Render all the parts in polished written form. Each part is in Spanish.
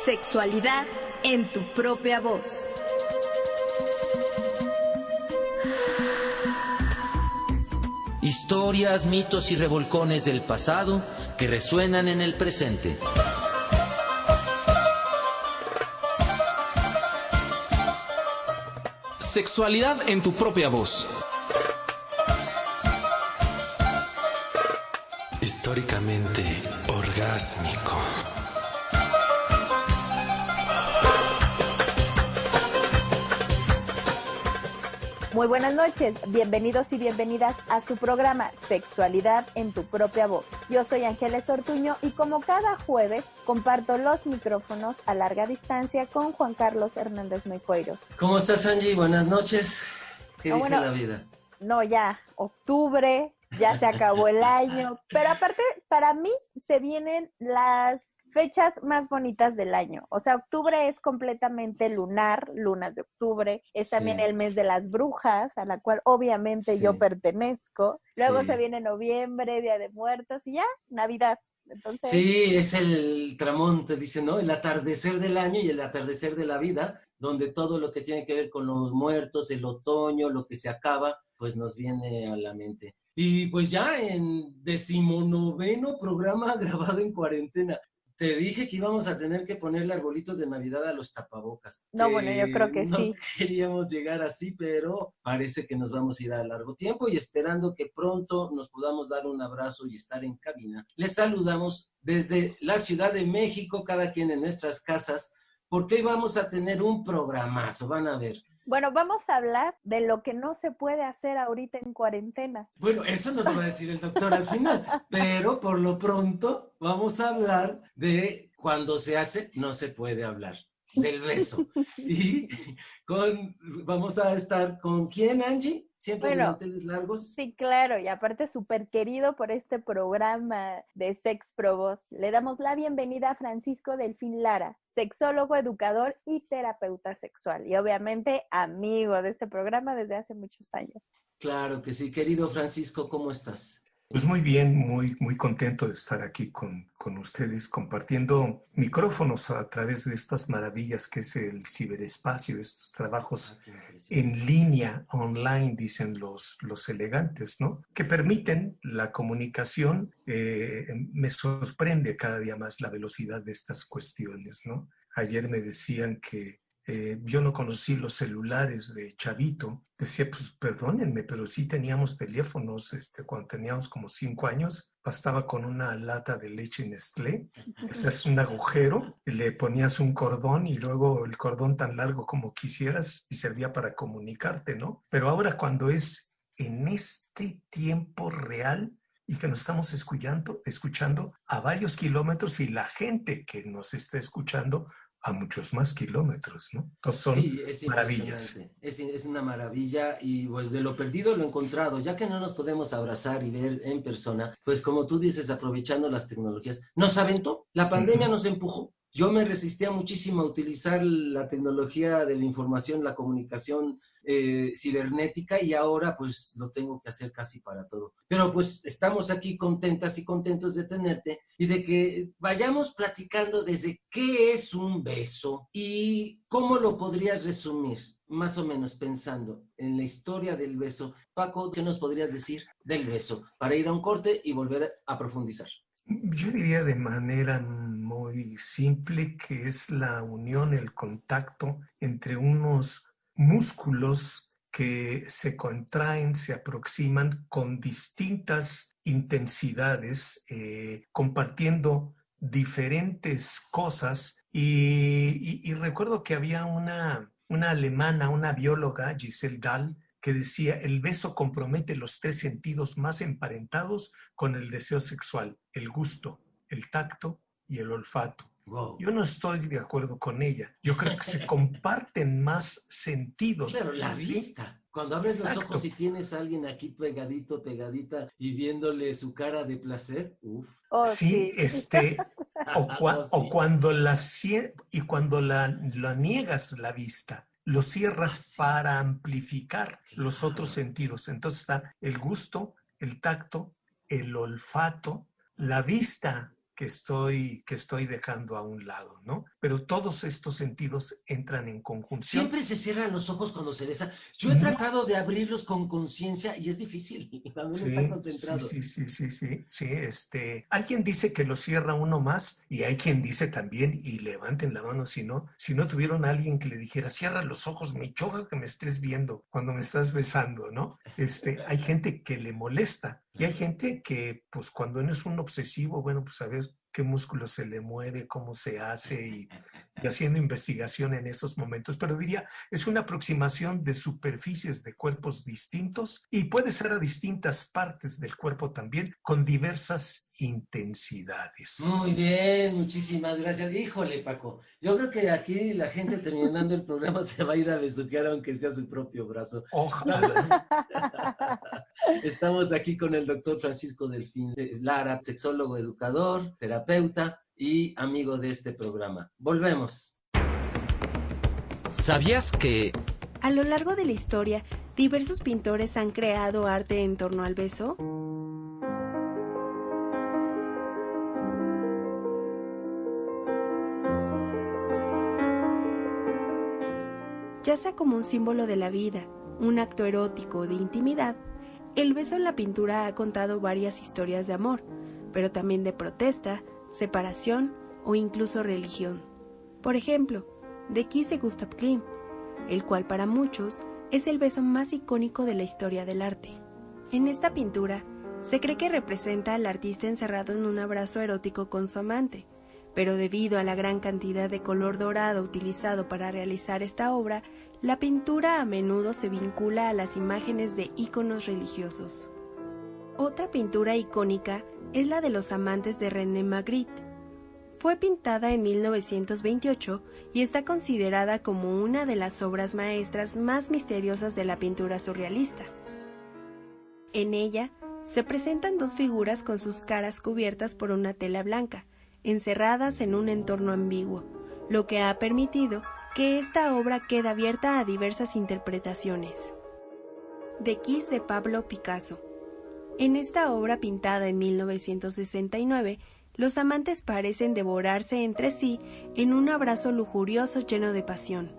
Sexualidad en tu propia voz. Historias, mitos y revolcones del pasado que resuenan en el presente. Sexualidad en tu propia voz. Históricamente orgásmico. Muy buenas noches, bienvenidos y bienvenidas a su programa Sexualidad en tu propia voz. Yo soy Ángeles Ortuño y como cada jueves comparto los micrófonos a larga distancia con Juan Carlos Hernández Meicoiro. ¿Cómo estás, Angie? Buenas noches. ¿Qué dice la vida? No, ya, octubre, ya se acabó el año, pero aparte para mí se vienen las fechas más bonitas del año. O sea, octubre es completamente lunar, lunas de octubre. Es también el mes de las brujas, a la cual obviamente yo pertenezco. Luego se viene noviembre, Día de Muertos y ya, Navidad. Entonces... Sí, es el tramonte, dice, ¿no? El atardecer del año y el atardecer de la vida, donde todo lo que tiene que ver con los muertos, el otoño, lo que se acaba, pues nos viene a la mente. Y pues ya en 19º programa grabado en cuarentena. Te dije que íbamos a tener que ponerle arbolitos de Navidad a los tapabocas. No, bueno, yo creo que no sí. No queríamos llegar así, pero parece que nos vamos a ir a largo tiempo y esperando que pronto nos podamos dar un abrazo y estar en cabina. Les saludamos desde la Ciudad de México, cada quien en nuestras casas, porque hoy vamos a tener un programazo, van a ver. Bueno, vamos a hablar de lo que no se puede hacer ahorita en cuarentena. Bueno, eso nos lo va a decir el doctor al final, pero por lo pronto vamos a hablar de cuando se hace, no se puede hablar, del beso. Y vamos a estar con ¿quién, Angie? Siempre de manteles largos. Sí, claro, y aparte súper querido por este programa de Sex Pro Voz. Le damos la bienvenida a Francisco Delfín Lara, sexólogo, educador y terapeuta sexual. Y obviamente amigo de este programa desde hace muchos años. Claro que sí, querido Francisco, ¿cómo estás? Pues muy bien, muy contento de estar aquí con ustedes compartiendo micrófonos a través de estas maravillas que es el ciberespacio, estos trabajos en línea, online, dicen los elegantes, ¿no? Que permiten la comunicación. Me sorprende cada día más la velocidad de estas cuestiones, ¿no? Ayer me decían que yo no conocí los celulares de chavito. Decía, pues perdónenme, pero sí teníamos teléfonos cuando teníamos como 5 años. Bastaba con una lata de leche Nestlé, hacías un agujero, le ponías un cordón y luego el cordón tan largo como quisieras y servía para comunicarte, ¿no? Pero ahora cuando es en este tiempo real y que nos estamos escuchando a varios kilómetros y la gente que nos está escuchando a muchos más kilómetros, ¿no? Entonces son maravillas. Es una maravilla y pues de lo perdido lo encontrado, ya que no nos podemos abrazar y ver en persona, pues como tú dices, aprovechando las tecnologías, nos aventó, la pandemia nos empujó. Yo me resistía muchísimo a utilizar la tecnología de la información, la comunicación cibernética y ahora pues lo tengo que hacer casi para todo. Pero pues estamos aquí contentas y contentos de tenerte y de que vayamos platicando desde qué es un beso y cómo lo podrías resumir, más o menos pensando en la historia del beso. Paco, ¿qué nos podrías decir del beso? Para ir a un corte y volver a profundizar. Yo diría de manera muy simple que es la unión, el contacto entre unos músculos que se contraen, se aproximan con distintas intensidades, compartiendo diferentes cosas. Y recuerdo que había una alemana, una bióloga, Giselle Dahl, que decía, el beso compromete los 3 sentidos más emparentados con el deseo sexual, el gusto, el tacto y el olfato. Wow. Yo no estoy de acuerdo con ella. Yo creo que se comparten más sentidos. Pero la vista. Cuando abres los ojos y tienes a alguien aquí pegadita y viéndole su cara de placer, uff. Oh, sí, o cuando la niegas la vista, lo cierras para amplificar los otros sentidos. Entonces está el gusto, el tacto, el olfato, la vista que estoy dejando a un lado, ¿no? Pero todos estos sentidos entran en conjunción. Siempre se cierran los ojos cuando se besa. Yo he tratado de abrirlos con conciencia y es difícil cuando uno está concentrado. Sí. Alguien dice que lo cierra uno más y hay quien dice también, y levanten la mano si no tuvieron a alguien que le dijera, cierra los ojos, me choca que me estés viendo cuando me estás besando, ¿no? Hay gente que le molesta y hay gente que, pues cuando no es un obsesivo, bueno, pues a ver qué músculo se le mueve, cómo se hace y haciendo investigación en esos momentos, pero diría, es una aproximación de superficies de cuerpos distintos y puede ser a distintas partes del cuerpo también, con diversas intensidades. Muy bien, muchísimas gracias. Híjole, Paco, yo creo que aquí la gente terminando el programa se va a ir a besuquear aunque sea su propio brazo. Ojalá. Estamos aquí con el doctor Francisco Delfín Lara, sexólogo, educador, terapeuta y amigo de este programa. Volvemos. ¿Sabías que A lo largo de la historia, diversos pintores han creado arte en torno al beso? Ya sea como un símbolo de la vida, un acto erótico o de intimidad, el beso en la pintura ha contado varias historias de amor, pero también de protesta, separación o incluso religión. Por ejemplo, The Kiss de Gustav Klimt, el cual para muchos es el beso más icónico de la historia del arte. En esta pintura, se cree que representa al artista encerrado en un abrazo erótico con su amante, pero debido a la gran cantidad de color dorado utilizado para realizar esta obra, la pintura a menudo se vincula a las imágenes de íconos religiosos. Otra pintura icónica es la de los amantes de René Magritte. Fue pintada en 1928 y está considerada como una de las obras maestras más misteriosas de la pintura surrealista. En ella se presentan dos figuras con sus caras cubiertas por una tela blanca, encerradas en un entorno ambiguo, lo que ha permitido que esta obra quede abierta a diversas interpretaciones. The Kiss de Pablo Picasso. En esta obra pintada en 1969, los amantes parecen devorarse entre sí en un abrazo lujurioso lleno de pasión.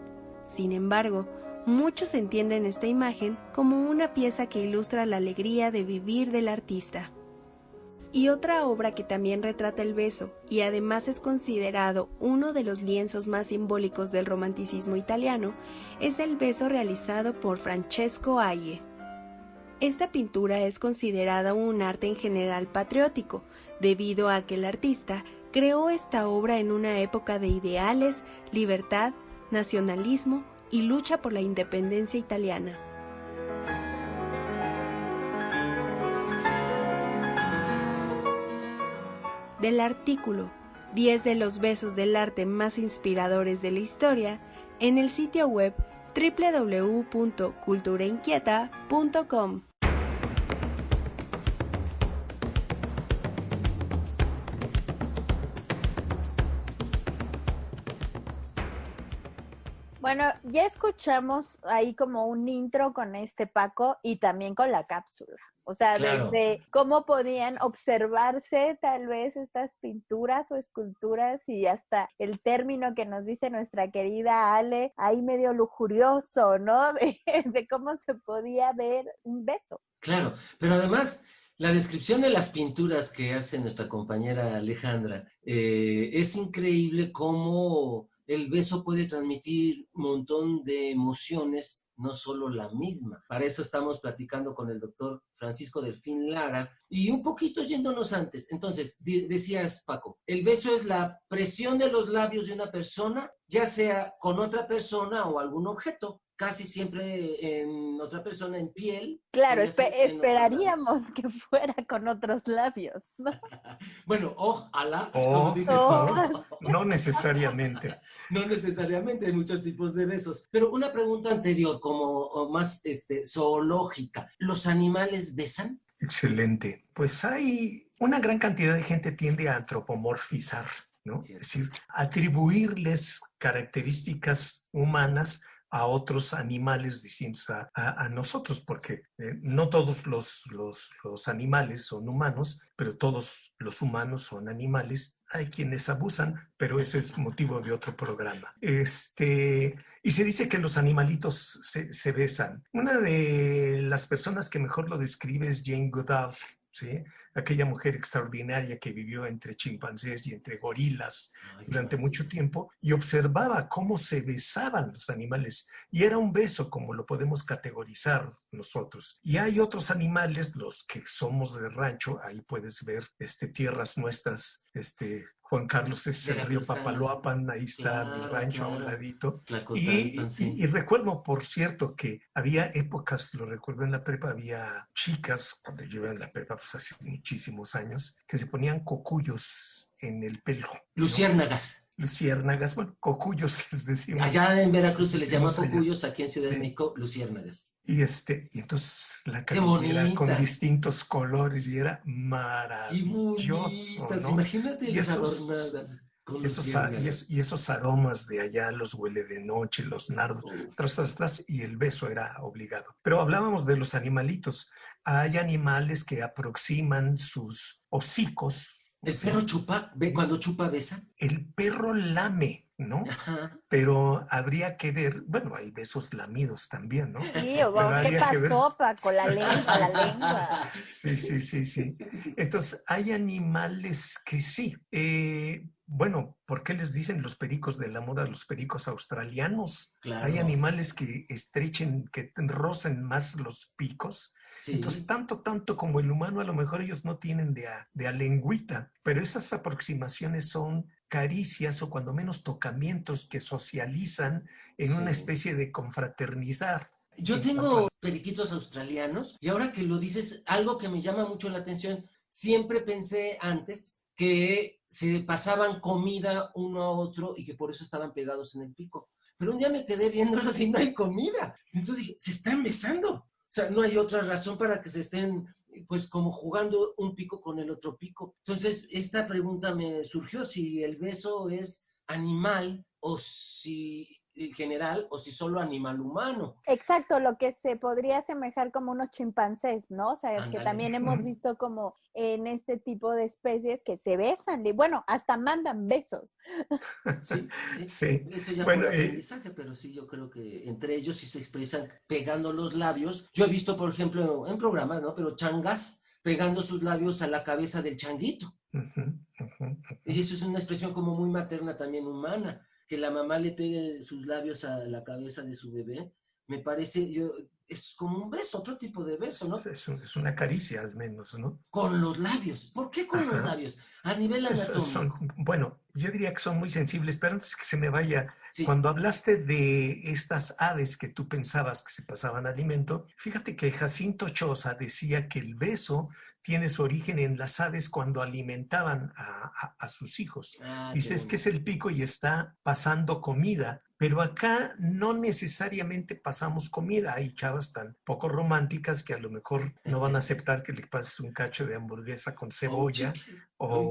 Sin embargo, muchos entienden esta imagen como una pieza que ilustra la alegría de vivir del artista. Y otra obra que también retrata el beso y además es considerado uno de los lienzos más simbólicos del romanticismo italiano es el beso realizado por Francesco Haie. Esta pintura es considerada un arte en general patriótico, debido a que el artista creó esta obra en una época de ideales, libertad, nacionalismo y lucha por la independencia italiana. Del artículo 10 de los besos del arte más inspiradores de la historia, en el sitio web www.culturainquieta.com. Bueno, ya escuchamos ahí como un intro con Paco y también con la cápsula. O sea, claro, desde cómo podían observarse tal vez estas pinturas o esculturas y hasta el término que nos dice nuestra querida Ale, ahí medio lujurioso, ¿no? De cómo se podía ver un beso. Claro, pero además la descripción de las pinturas que hace nuestra compañera Alejandra es increíble cómo el beso puede transmitir un montón de emociones, no solo la misma. Para eso estamos platicando con el doctor Francisco Delfín Lara y un poquito yéndonos antes. Entonces, decías, Paco, el beso es la presión de los labios de una persona, ya sea con otra persona o algún objeto. Casi siempre en otra persona, en piel. Claro, esperaríamos que fuera con otros labios, ¿no? Bueno, ojalá, como dice Pablo, no necesariamente. No necesariamente, hay muchos tipos de besos. Pero una pregunta anterior, como más zoológica. ¿Los animales besan? Excelente. Pues hay una gran cantidad de gente tiende a antropomorfizar, ¿no? Cierto. Es decir, atribuirles características humanas a otros animales distintos a nosotros, porque no todos los animales son humanos, pero todos los humanos son animales. Hay quienes abusan, pero ese es motivo de otro programa. Y se dice que los animalitos se besan. Una de las personas que mejor lo describe es Jane Goodall, ¿sí? Aquella mujer extraordinaria que vivió entre chimpancés y entre gorilas durante mucho tiempo y observaba cómo se besaban los animales. Y era un beso como lo podemos categorizar nosotros. Y hay otros animales, los que somos de rancho, ahí puedes ver tierras nuestras, Juan Carlos es el río Papaloapan, ahí está mi rancho a un ladito. Y recuerdo, por cierto, que había épocas, lo recuerdo en la prepa, había chicas, cuando yo iba en la prepa, pues hace muchísimos años, que se ponían cocuyos en el pelo. Luciérnagas. Luciérnagas, bueno, cocuyos les decimos. Allá en Veracruz se les llama cocuyos, aquí en Ciudad de México, luciérnagas. Y entonces la cabellera con distintos colores y era maravilloso, ¿no? Imagínate y las adornadas con luciérnagas. Y esos aromas de allá, los huele de noche, los nardos, tras, y el beso era obligado. Pero hablábamos de los animalitos. Hay animales que aproximan sus hocicos. ¿El perro chupa? ¿Cuando chupa besa? El perro lame, ¿no? Ajá. Pero habría que ver, bueno, hay besos lamidos también, ¿no? Sí, ¿qué pasó, Paco? La lengua. Sí. Entonces, hay animales que sí. Bueno, ¿por qué les dicen los pericos de la moda los pericos australianos? Claro. Hay animales que estrechen, que rocen más los picos. Sí. Entonces, tanto como el humano, a lo mejor ellos no tienen de a lengüita, pero esas aproximaciones son caricias o cuando menos tocamientos que socializan en una especie de confraternidad. Yo tengo periquitos australianos y ahora que lo dices, algo que me llama mucho la atención, siempre pensé antes que se pasaban comida uno a otro y que por eso estaban pegados en el pico. Pero un día me quedé viéndolos y no hay comida. Entonces dije, se están besando. O sea, no hay otra razón para que se estén, pues, como jugando un pico con el otro pico. Entonces, esta pregunta me surgió, si el beso es animal o si general o si solo animal humano. Exacto, lo que se podría asemejar como unos chimpancés, ¿no? O sea, Ándale. Que también hemos visto como en este tipo de especies que se besan, y bueno, hasta mandan besos. Sí. Eso ya bueno, por aprendizaje, pero sí, yo creo que entre ellos sí se expresan pegando los labios. Yo he visto, por ejemplo, en programas, ¿no? Pero changas pegando sus labios a la cabeza del changuito. Y eso es una expresión como muy materna también humana. Que la mamá le pegue sus labios a la cabeza de su bebé, me parece, es como un beso, otro tipo de beso, ¿no? Es una caricia al menos, ¿no? Con los labios. ¿Por qué con los labios? A nivel anatómico. Bueno, yo diría que son muy sensibles, pero antes que se me vaya, cuando hablaste de estas aves que tú pensabas que se pasaban alimento, fíjate que Jacinto Choza decía que el beso tiene su origen en las aves cuando alimentaban a sus hijos. Dices que es el pico y está pasando comida, pero acá no necesariamente pasamos comida. Hay chavas tan poco románticas que a lo mejor no van a aceptar que le pases un cacho de hamburguesa con cebolla o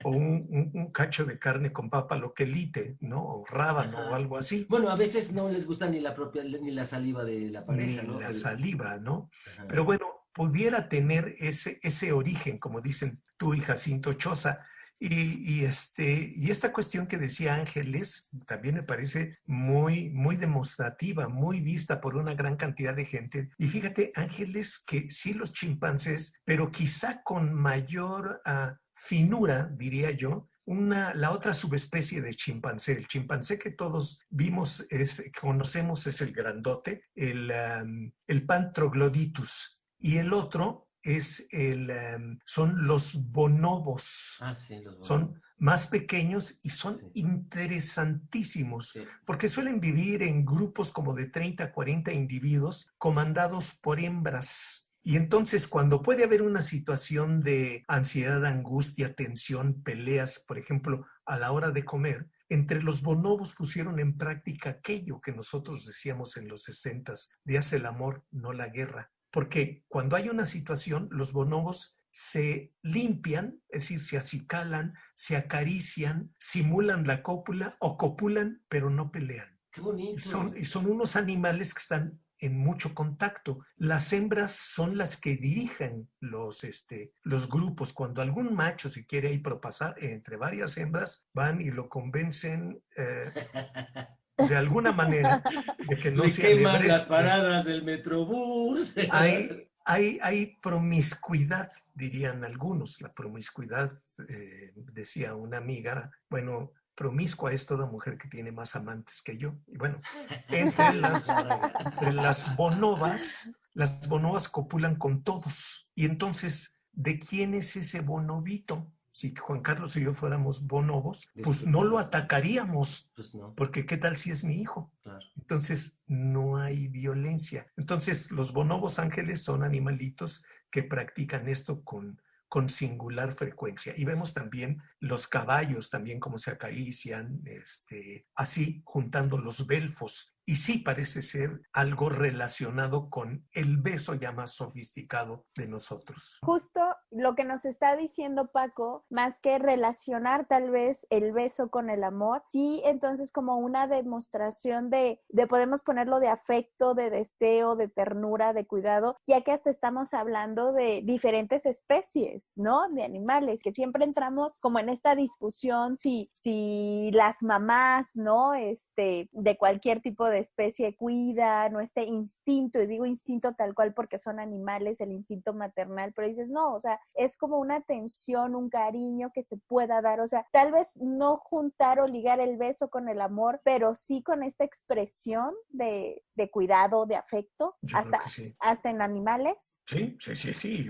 un cacho de carne con papa loquelite, ¿no? O rábano o algo así. Bueno, a veces no les gusta ni la saliva de la pareja, ni ¿no? la saliva, ¿no? Pero bueno, pudiera tener ese origen, como dicen tú y Jacinto Choza. Y esta cuestión que decía Ángeles también me parece muy, muy demostrativa, muy vista por una gran cantidad de gente. Y fíjate, Ángeles, que sí los chimpancés, pero quizá con mayor finura, diría yo, la otra subespecie de chimpancé. El chimpancé que todos conocemos es el grandote, el Pan troglodytus. Y el otro son los bonobos. Sí, los bonobos. Son más pequeños y son interesantísimos, porque suelen vivir en grupos como de 30 a 40 individuos comandados por hembras. Y entonces cuando puede haber una situación de ansiedad, angustia, tensión, peleas, por ejemplo, a la hora de comer, entre los bonobos pusieron en práctica aquello que nosotros decíamos en los 60s, de haz el amor, no la guerra. Porque cuando hay una situación, los bonobos se limpian, es decir, se acicalan, se acarician, simulan la cópula o copulan, pero no pelean. Qué bonito. Y son unos animales que están en mucho contacto. Las hembras son las que dirigen los grupos. Cuando algún macho se quiere ahí propasar entre varias hembras, van y lo convencen de alguna manera de que no Le se queman alebreste. las paradas del Metrobús. Hay promiscuidad, dirían algunos. La promiscuidad, decía una amiga, bueno, promiscua es toda mujer que tiene más amantes que yo. Y bueno, entre las bonobas copulan con todos. Y entonces, ¿de quién es ese bonobito? Si Juan Carlos y yo fuéramos bonobos, pues no lo atacaríamos. Pues no. Porque ¿qué tal si es mi hijo? Claro. Entonces, no hay violencia. Entonces, los bonobos ángeles son animalitos que practican esto con singular frecuencia. Y vemos también los caballos, también cómo se acarician, así juntando los belfos. Y sí parece ser algo relacionado con el beso ya más sofisticado de nosotros. Justo lo que nos está diciendo Paco, más que relacionar tal vez el beso con el amor, sí, entonces como una demostración de podemos ponerlo de afecto, de deseo, de ternura, de cuidado, ya que hasta estamos hablando de diferentes especies, ¿no? De animales, que siempre entramos como en esta discusión si las mamás, ¿no? De cualquier tipo de especie cuidan, ¿no? Este instinto, y digo instinto tal cual porque son animales, el instinto maternal, pero dices, no, o sea, es como una atención, un cariño que se pueda dar, o sea, tal vez no juntar o ligar el beso con el amor, pero sí con esta expresión de cuidado, de afecto, hasta en animales. Sí.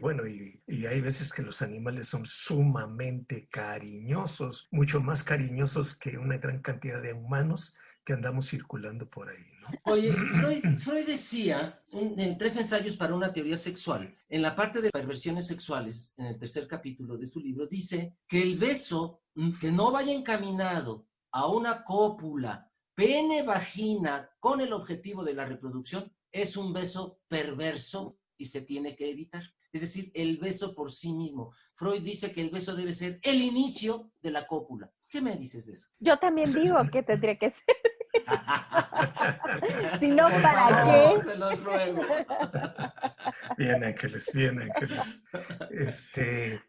Bueno, y hay veces que los animales son sumamente cariñosos, mucho más cariñosos que una gran cantidad de humanos que andamos circulando por ahí, ¿no? Oye, Freud decía en 3 ensayos para una teoría sexual, en la parte de perversiones sexuales, en el 3er capítulo de su libro, dice que el beso que no vaya encaminado a una cópula, pene, vagina, con el objetivo de la reproducción, es un beso perverso y se tiene que evitar. Es decir, el beso por sí mismo. Freud dice que el beso debe ser el inicio de la cópula. ¿Qué me dices de eso? Yo también digo que tendría que ser. Si no, ¿para qué? Se los ruego. Bien, Ángeles.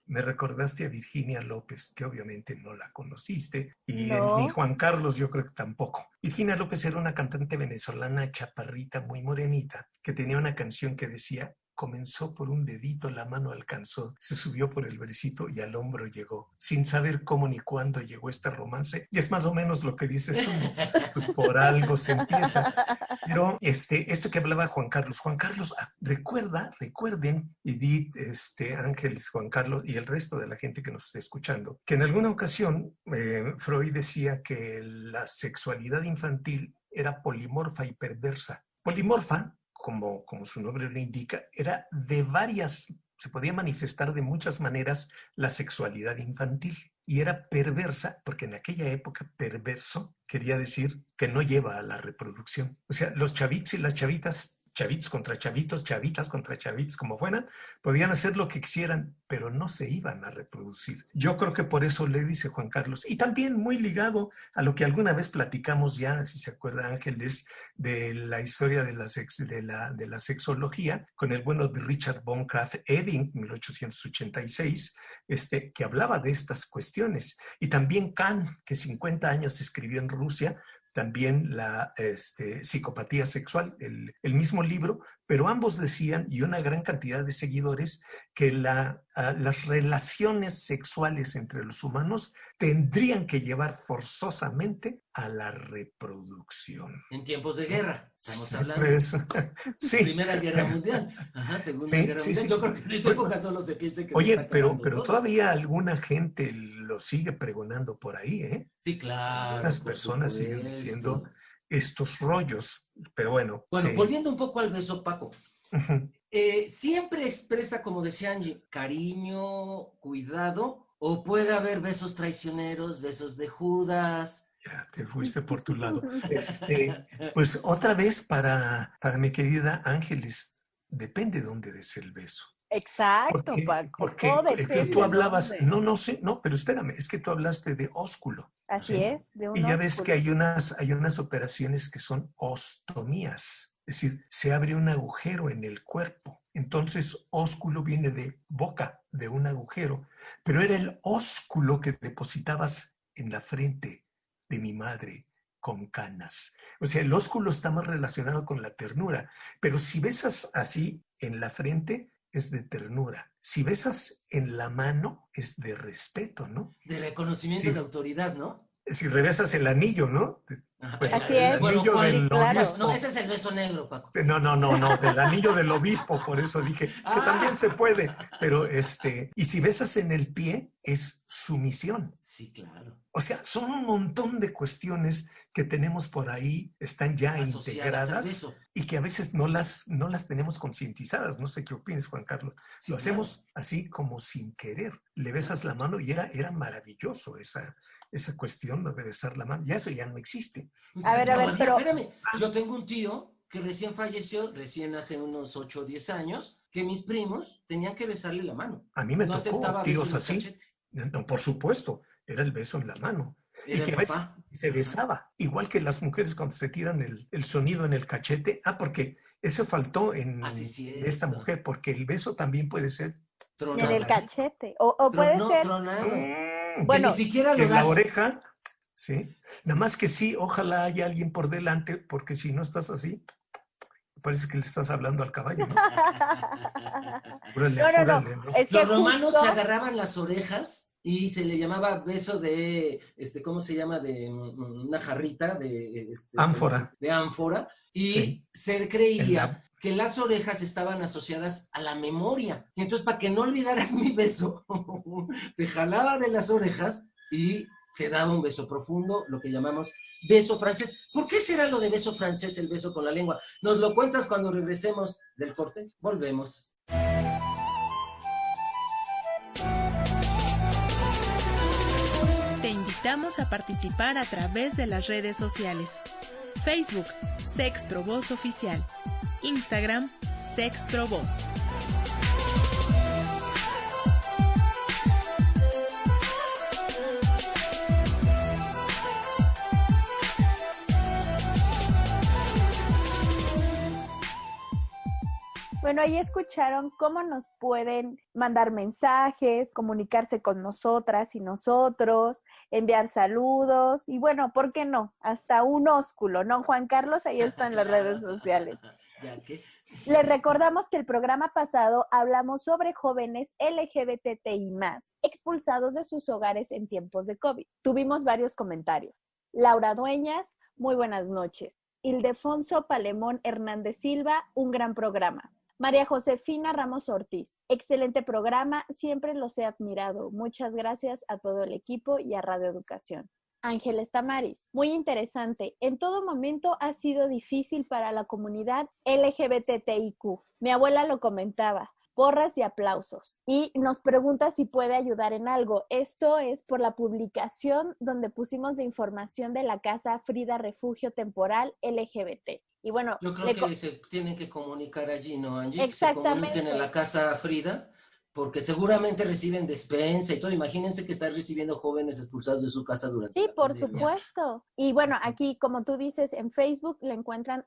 Me recordaste a Virginia López, que obviamente no la conociste, y No. ni Juan Carlos yo creo que tampoco. Virginia López era una cantante venezolana chaparrita, muy morenita, que tenía una canción que decía: comenzó por un dedito, la mano alcanzó, se subió por el bracito y al hombro llegó, sin saber cómo ni cuándo llegó este romance. Y es más o menos lo que dices tú, ¿no? Pues por algo se empieza. Pero esto que hablaba Juan Carlos, recuerden, Edith, Ángeles, Juan Carlos y el resto de la gente que nos está escuchando, que en alguna ocasión Freud decía que la sexualidad infantil era polimorfa y perversa. Polimorfa, como su nombre lo indica, era se podía manifestar de muchas maneras la sexualidad infantil. Y era perversa, porque en aquella época perverso quería decir que no lleva a la reproducción. O sea, los chavitos y las chavitas, chavitos contra chavitos, chavitas contra chavitos, como fueran, podían hacer lo que quisieran, pero no se iban a reproducir. Yo creo que por eso le dice Juan Carlos, y también muy ligado a lo que alguna vez platicamos ya, si se acuerda Ángeles, de la historia de la sexología, con el bueno de Richard von Krafft-Ebing, 1886, que hablaba de estas cuestiones. Y también Kant, que 50 años escribió en Rusia, también la psicopatía sexual, el mismo libro, pero ambos decían, y una gran cantidad de seguidores, que las relaciones sexuales entre los humanos tendrían que llevar forzosamente a la reproducción. En tiempos de guerra, estamos hablando. Pues, sí. Primera Guerra Mundial, Segunda Guerra Mundial. Sí. Yo creo que en esa época solo se piensa que Oye, se está pero acabando todo. todavía alguna gente lo sigue pregonando por ahí, ¿eh? Sí, claro. Las personas siguen diciendo estos rollos, pero bueno. Bueno, volviendo un poco al beso, Paco. Uh-huh. Siempre expresa, como decía Angie, cariño, cuidado, o puede haber besos traicioneros, besos de Judas. Ya te fuiste por tu lado. Pues otra vez para mi querida Ángeles, depende de dónde des el beso. Exacto, Porque, Paco. porque Todo es que depende tú hablabas, dónde. no sé, no, pero espérame, es que tú hablaste de ósculo. Así ¿Sí? es, de un Y ya ves ósculo. que hay unas operaciones que son ostomías, es decir, se abre un agujero en el cuerpo. Entonces, ósculo viene de boca, de un agujero, pero era el ósculo que depositabas en la frente de mi madre con canas. O sea, el ósculo está más relacionado con la ternura, pero si besas así en la frente, es de ternura. Si besas en la mano, es de respeto, ¿no? De reconocimiento Sí. de autoridad, ¿no? Si regresas el anillo, ¿no? Ajá, Bueno, Así el es. Bueno, anillo ¿cuál? del Claro. obispo. No, ese es el beso negro, Paco. No, del anillo del obispo, por eso dije que también se puede, pero y si besas en el pie, es sumisión. Sí, claro. O sea, son un montón de cuestiones que tenemos por ahí, están ya Asociadas al integradas beso. y que a veces no las tenemos concientizadas. No sé qué opinas, Juan Carlos. Sí, Lo claro. hacemos así como sin querer. Le besas la mano y era maravilloso esa cuestión de besar la mano. Ya eso ya no existe. A ver, Todavía, pero- espérame, yo tengo un tío que recién falleció, recién hace unos 8 o 10 años, que mis primos tenían que besarle la mano. A mí me No tocó aceptaba tíos beso en el así. cachete. No, por supuesto, era el beso en la mano. Era Y que el a veces papá. se besaba, igual que las mujeres cuando se tiran el sonido en el cachete. Porque eso faltó Sí, de esta cierto. mujer, porque el beso también puede ser En el Tronado. cachete. O puede No, ser. tronado. Bueno, que ni siquiera lo en la das. oreja, ¿sí? Nada más que sí, ojalá haya alguien por delante, porque si no estás así, parece que le estás hablando al caballo, ¿no? Júrale, No. júrale, ¿no? Es que Los romanos justo- se agarraban las orejas y se le llamaba beso de, ¿cómo se llama? De una jarrita, de Ánfora. De ánfora. Y Sí. se creía En la- que las orejas estaban asociadas a la memoria. Y entonces, para que no olvidaras mi beso, te jalaba de las orejas y te daba un beso profundo, lo que llamamos beso francés. ¿Por qué será lo de beso francés, el beso con la lengua? ¿Nos lo cuentas cuando regresemos del corte? Volvemos. Te invitamos a participar a través de las redes sociales. Facebook, Sexprovoz Oficial. Instagram, Sexprovoz. Bueno, ahí escucharon cómo nos pueden mandar mensajes, comunicarse con nosotras y nosotros, enviar saludos y bueno, ¿por qué no? Hasta un ósculo, ¿no, Juan Carlos? Ahí está en las redes sociales. Ya que Les recordamos que el programa pasado hablamos sobre jóvenes LGBTI+, expulsados de sus hogares en tiempos de COVID. Tuvimos varios comentarios. Laura Dueñas, muy buenas noches. Ildefonso Palemón Hernández Silva, un gran programa. María Josefina Ramos Ortiz, excelente programa, siempre los he admirado. Muchas gracias a todo el equipo y a Radio Educación. Ángeles Tamaris, muy interesante. En todo momento ha sido difícil para la comunidad LGBTIQ. Mi abuela lo comentaba. Porras y aplausos. Y nos pregunta si puede ayudar en algo. Esto es por la publicación donde pusimos la información de la Casa Frida Refugio Temporal LGBT. Y bueno, yo creo que se tienen que comunicar allí, ¿no, Angie? Exactamente. Que se comuniquen en la Casa Frida, porque seguramente reciben despensa y todo. Imagínense que están recibiendo jóvenes expulsados de su casa durante la por pandemia. supuesto. Y bueno, aquí, como tú dices, en Facebook le encuentran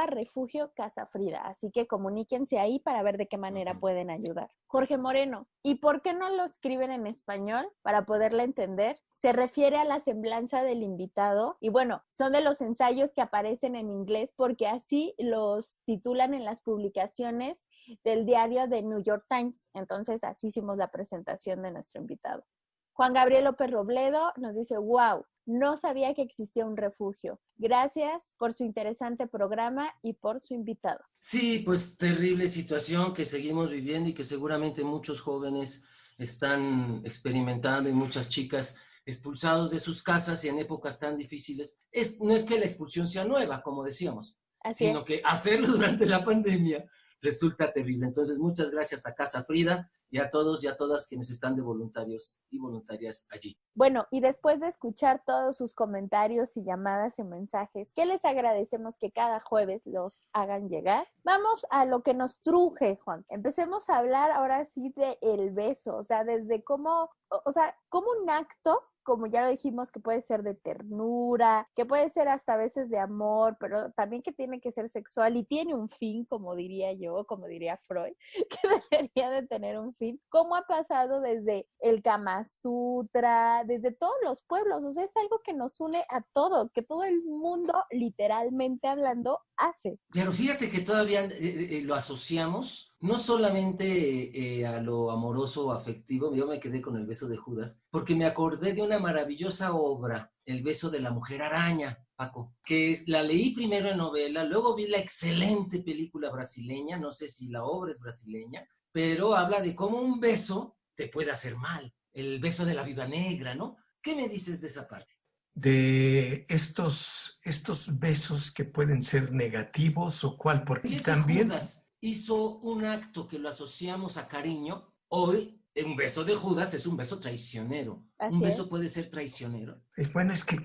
@refugio Casa Frida. Así que comuníquense ahí para ver de qué manera pueden ayudar. Jorge Moreno, ¿y por qué no lo escriben en español para poderle entender? Se refiere a la semblanza del invitado y bueno, son de los ensayos que aparecen en inglés porque así los titulan en las publicaciones del diario The New York Times. Entonces así hicimos la presentación de nuestro invitado. Juan Gabriel López Robledo nos dice, wow, no sabía que existía un refugio. Gracias por su interesante programa y por su invitado. Sí, pues terrible situación que seguimos viviendo y que seguramente muchos jóvenes están experimentando y muchas chicas expulsados de sus casas y en épocas tan difíciles. No es que la expulsión sea nueva, como decíamos, sino que hacerlo durante la pandemia resulta terrible. Entonces, muchas gracias a Casa Frida y a todos y a todas quienes están de voluntarios y voluntarias allí. Bueno, y después de escuchar todos sus comentarios y llamadas y mensajes, que les agradecemos que cada jueves los hagan llegar, vamos a lo que nos truje, Juan. Empecemos a hablar ahora sí de el beso, o sea, desde cómo, o sea, como un acto, como ya lo dijimos, que puede ser de ternura, que puede ser hasta a veces de amor, pero también que tiene que ser sexual y tiene un fin, como diría yo, como diría Freud, que debería de tener un fin. ¿Cómo ha pasado desde el Kama Sutra, desde todos los pueblos? O sea, es algo que nos une a todos, que todo el mundo, literalmente hablando, hace. Pero fíjate que todavía lo asociamos no solamente a lo amoroso o afectivo. Yo me quedé con el beso de Judas, porque me acordé de una maravillosa obra, El beso de la mujer araña, Paco, la leí primero en novela, luego vi la excelente película brasileña, no sé si la obra es brasileña, pero habla de cómo un beso te puede hacer mal, el beso de la viuda negra, ¿no? ¿Qué me dices de esa parte? De estos besos que pueden ser negativos o cuál, porque también... Judas hizo un acto que lo asociamos a cariño. Hoy, un beso de Judas es un beso traicionero. Un beso puede ser traicionero. Bueno, es que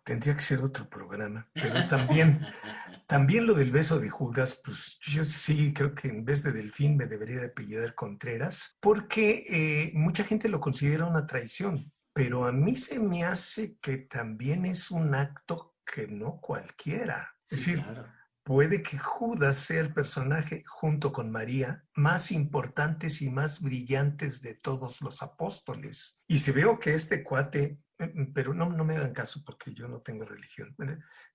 tendría que ser otro programa, pero también lo del beso de Judas, pues yo sí creo que en vez de Delfín me debería de apellidar Contreras, porque mucha gente lo considera una traición, pero a mí se me hace que también es un acto que no cualquiera. Sí, es decir, claro. Puede que Judas sea el personaje, junto con María, más importantes y más brillantes de todos los apóstoles. Y si veo que este cuate, pero no me hagan caso porque yo no tengo religión,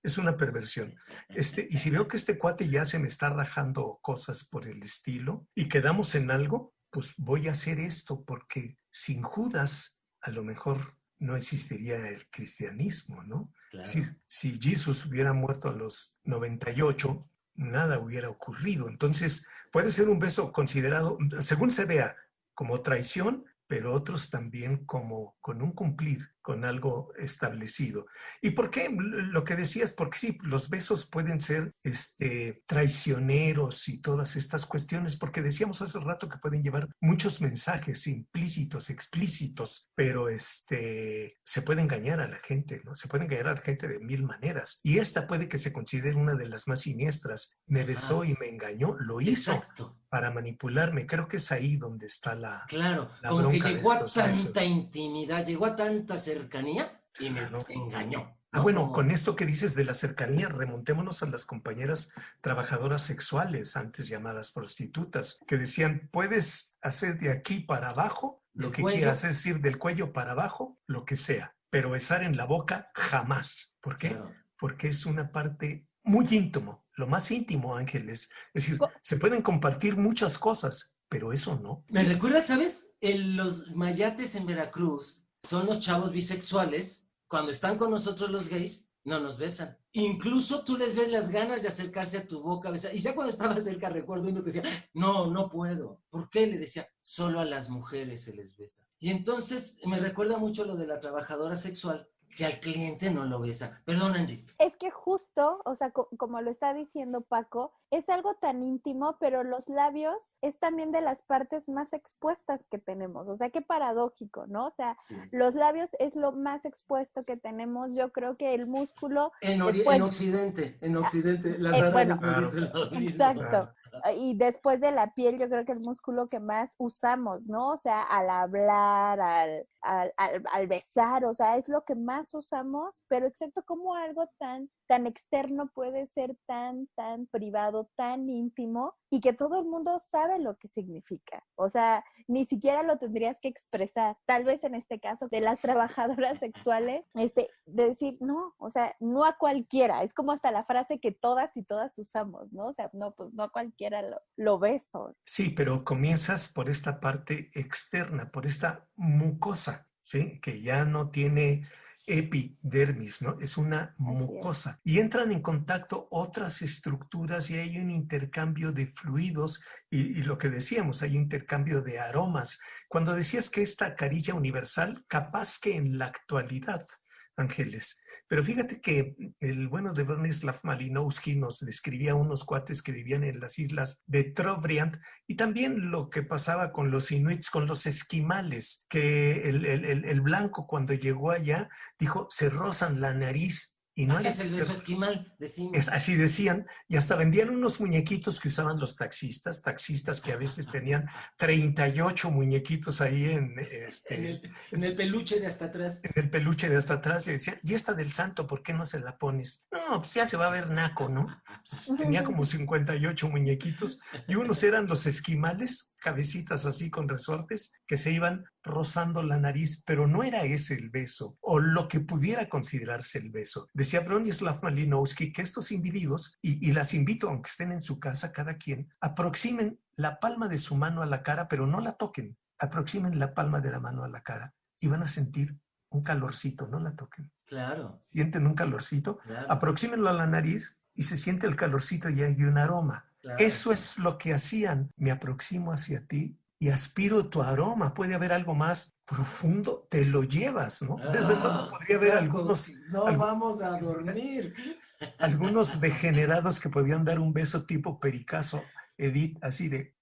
es una perversión. Y si veo que este cuate ya se me está rajando cosas por el estilo y quedamos en algo, pues voy a hacer esto, porque sin Judas a lo mejor no existiría el cristianismo, ¿no? Claro. Si Jesús hubiera muerto a los 98, nada hubiera ocurrido. Entonces, puede ser un beso considerado, según se vea, como traición, pero otros también como con un cumplir, con algo establecido. ¿Y por qué? Lo que decías, porque sí, los besos pueden ser traicioneros y todas estas cuestiones, porque decíamos hace rato que pueden llevar muchos mensajes implícitos, explícitos, pero se puede engañar a la gente, ¿no? Se puede engañar a la gente de mil maneras. Y esta puede que se considere una de las más siniestras. Me besó y me engañó, lo hizo. Exacto. Para manipularme. Creo que es ahí donde está la Claro, la como que llegó a tanta besos. Intimidad, llegó a tanta cercanía y me engañó. ¿No? Bueno, con esto que dices de la cercanía, remontémonos a las compañeras trabajadoras sexuales, antes llamadas prostitutas, que decían, puedes hacer de aquí para abajo lo que quieras, es decir, del cuello para abajo, lo que sea, pero besar en la boca jamás. ¿Por qué? Claro. Porque es una parte muy íntimo, lo más íntimo, Ángeles. Es decir, se pueden compartir muchas cosas, pero eso no. Me recuerda, ¿sabes? Los mayates en Veracruz son los chavos bisexuales. Cuando están con nosotros los gays, no nos besan. Incluso tú les ves las ganas de acercarse a tu boca, besar. Y ya cuando estaba cerca, recuerdo uno que decía, no puedo. ¿Por qué? Le decía, solo a las mujeres se les besa. Y entonces me recuerda mucho lo de la trabajadora sexual, que al cliente no lo besa. Perdón, Angie. Es que justo, o sea, como lo está diciendo Paco, es algo tan íntimo, pero los labios es también de las partes más expuestas que tenemos. O sea, qué paradójico, ¿no? O sea, sí. Los labios es lo más expuesto que tenemos. Yo creo que el músculo... En Occidente. Las bueno, dicen lo mismo. Exacto. Claro. Y después de la piel, yo creo que el músculo que más usamos, ¿no? O sea, al hablar, al besar, o sea, es lo que más usamos, pero excepto como algo tan externo puede ser tan privado, tan íntimo, y que todo el mundo sabe lo que significa. O sea, ni siquiera lo tendrías que expresar. Tal vez en este caso de las trabajadoras sexuales, de decir, no, o sea, no a cualquiera. Es como hasta la frase que todas y todas usamos, ¿no? O sea, no, pues no a cualquiera lo beso. Sí, pero comienzas por esta parte externa, por esta mucosa, ¿sí? Que ya no tiene epidermis, ¿no? Es una mucosa. Y entran en contacto otras estructuras y hay un intercambio de fluidos y lo que decíamos, hay intercambio de aromas. Cuando decías que esta caricia universal, capaz que en la actualidad ángeles. Pero fíjate que el bueno de Bronislaw Malinowski nos describía unos cuates que vivían en las islas de Trobriand y también lo que pasaba con los inuits, con los esquimales, que el blanco cuando llegó allá dijo, se rozan la nariz. Y no así es el beso esquimal, decimos. Así decían, y hasta vendían unos muñequitos que usaban los taxistas que a veces tenían 38 muñequitos ahí en el peluche de hasta atrás. En el peluche de hasta atrás, y decían, ¿y esta del santo, por qué no se la pones? No, pues ya se va a ver naco, ¿no? Pues tenía como 58 muñequitos, y unos eran los esquimales, cabecitas así con resortes, que se iban rozando la nariz, pero no era ese el beso, o lo que pudiera considerarse el beso. Decía Bronislaw Malinowski que estos individuos, y las invito, aunque estén en su casa, cada quien, aproximen la palma de su mano a la cara, pero no la toquen. Aproximen la palma de la mano a la cara y van a sentir un calorcito, no la toquen. Claro. Sienten un calorcito, claro. Aproxímenlo a la nariz y se siente el calorcito y hay un aroma. Claro. Eso es lo que hacían. Me aproximo hacia ti y aspiro tu aroma. Puede haber algo más profundo, te lo llevas, ¿no? Desde luego podría haber algunos... vamos a dormir. Algunos degenerados que podían dar un beso tipo Pericazo, Edith, así de...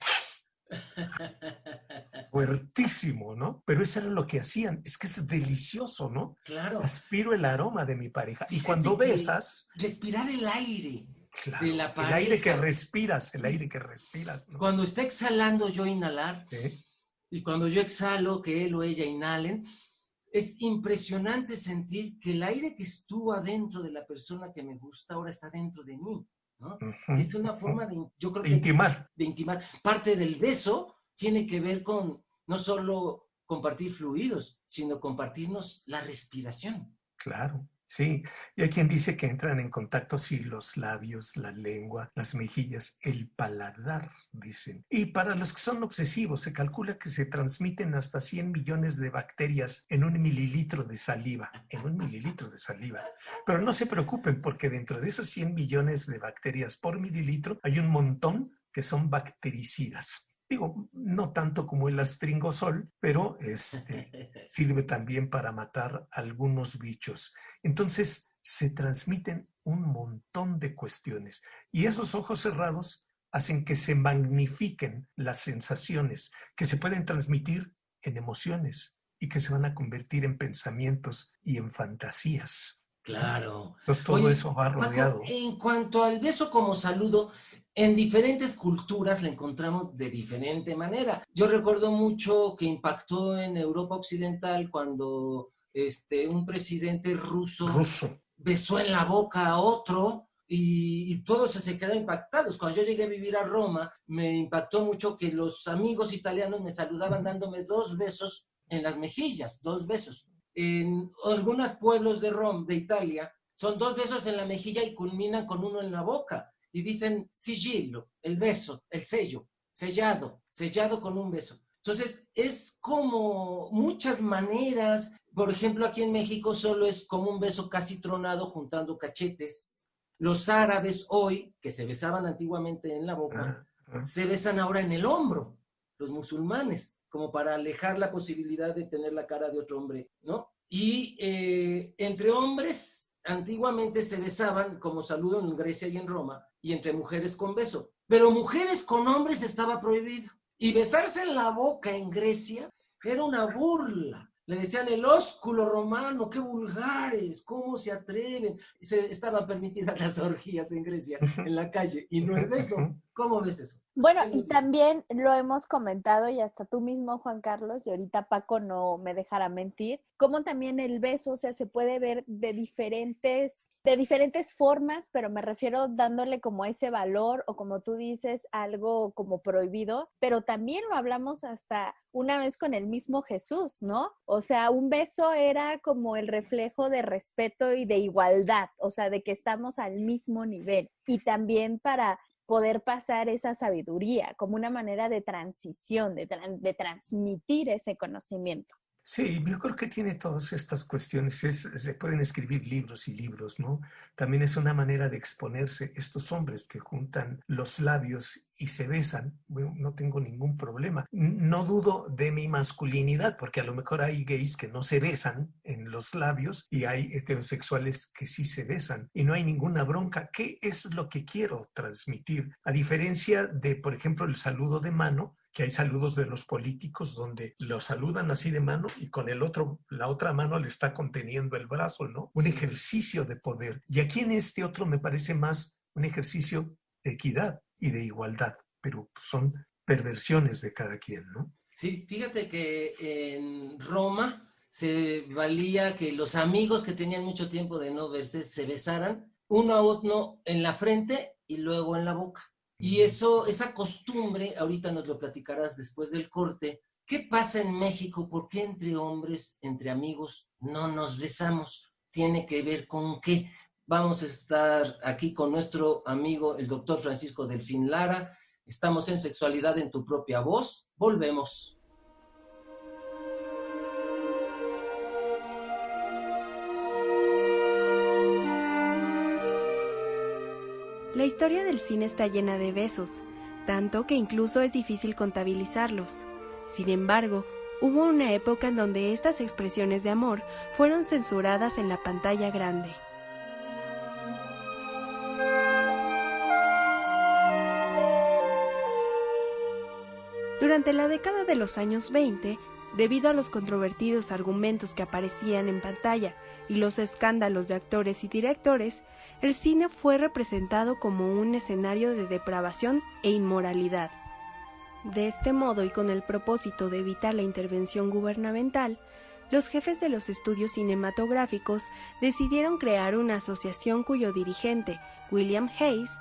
fuertísimo, ¿no? Pero eso era lo que hacían. Es que es delicioso, ¿no? Claro. Aspiro el aroma de mi pareja. Y cuando besas... Respirar el aire. Claro, de la pareja. El aire que respiras, ¿no? Cuando está exhalando yo inhalar, ¿sí? Y cuando yo exhalo, que él o ella inhalen, es impresionante sentir que el aire que estuvo adentro de la persona que me gusta ahora está dentro de mí, ¿no? Y es una forma de, yo creo que intimar. De intimar. Parte del beso tiene que ver con no solo compartir fluidos, sino compartirnos la respiración. Claro. Sí, y hay quien dice que entran en contacto sí los labios, la lengua, las mejillas, el paladar, dicen. Y para los que son obsesivos, se calcula que se transmiten hasta 100 millones de bacterias en 1 mililitro de saliva, Pero no se preocupen porque dentro de esos 100 millones de bacterias por mililitro hay un montón que son bactericidas. Digo, no tanto como el astringosol, pero sirve también para matar algunos bichos. Entonces, se transmiten un montón de cuestiones. Y esos ojos cerrados hacen que se magnifiquen las sensaciones, que se pueden transmitir en emociones y que se van a convertir en pensamientos y en fantasías. Claro. Entonces, todo eso va rodeado. Paco, en cuanto al beso como saludo, en diferentes culturas la encontramos de diferente manera. Yo recuerdo mucho que impactó en Europa Occidental cuando un presidente ruso besó en la boca a otro y todos se quedaron impactados. Cuando yo llegué a vivir a Roma, me impactó mucho que los amigos italianos me saludaban dándome 2 besos en las mejillas, 2 besos. En algunos pueblos de Italia, son 2 besos en la mejilla y culminan con uno en la boca. Y dicen sigillo, el beso, el sello, sellado con un beso. Entonces, es como muchas maneras. Por ejemplo, aquí en México solo es como un beso casi tronado juntando cachetes. Los árabes hoy, que se besaban antiguamente en la boca, se besan ahora en el hombro, los musulmanes, como para alejar la posibilidad de tener la cara de otro hombre, ¿no? Y entre hombres, antiguamente se besaban como saludo en Grecia y en Roma, y entre mujeres con beso. Pero mujeres con hombres estaba prohibido. Y besarse en la boca en Grecia era una burla. Le decían el ósculo romano, qué vulgares, cómo se atreven. Estaban permitidas las orgías en Grecia, en la calle, y no el beso. ¿Cómo ves eso? Bueno, y también lo hemos comentado, y hasta tú mismo, Juan Carlos, y ahorita Paco no me dejará mentir, cómo también el beso, o sea, se puede ver de diferentes formas, pero me refiero dándole como ese valor, o como tú dices, algo como prohibido, pero también lo hablamos hasta una vez con el mismo Jesús, ¿no? O sea, un beso era como el reflejo de respeto y de igualdad, o sea, de que estamos al mismo nivel, y también para poder pasar esa sabiduría como una manera de transición, de transmitir ese conocimiento. Sí, yo creo que tiene todas estas cuestiones. Se pueden escribir libros y libros, ¿no? También es una manera de exponerse. Estos hombres que juntan los labios y se besan, bueno, no tengo ningún problema. No dudo de mi masculinidad, porque a lo mejor hay gays que no se besan en los labios y hay heterosexuales que sí se besan y no hay ninguna bronca. ¿Qué es lo que quiero transmitir? A diferencia de, por ejemplo, el saludo de mano, que hay saludos de los políticos donde lo saludan así de mano y con la otra mano le está conteniendo el brazo, ¿no? Un ejercicio de poder. Y aquí en este otro me parece más un ejercicio de equidad y de igualdad, pero son perversiones de cada quien, ¿no? Sí, fíjate que en Roma se valía que los amigos que tenían mucho tiempo de no verse se besaran uno a uno en la frente y luego en la boca. Y esa costumbre, ahorita nos lo platicarás después del corte, ¿qué pasa en México? ¿Por qué entre hombres, entre amigos, no nos besamos? ¿Tiene que ver con qué? Vamos a estar aquí con nuestro amigo, el doctor Francisco Delfín Lara. Estamos en Sexualidad en tu propia voz. Volvemos. La historia del cine está llena de besos, tanto que incluso es difícil contabilizarlos. Sin embargo, hubo una época en donde estas expresiones de amor fueron censuradas en la pantalla grande. Durante la década de los años 20, debido a los controvertidos argumentos que aparecían en pantalla y los escándalos de actores y directores, el cine fue representado como un escenario de depravación e inmoralidad. De este modo, y con el propósito de evitar la intervención gubernamental, los jefes de los estudios cinematográficos decidieron crear una asociación cuyo dirigente, William Hays,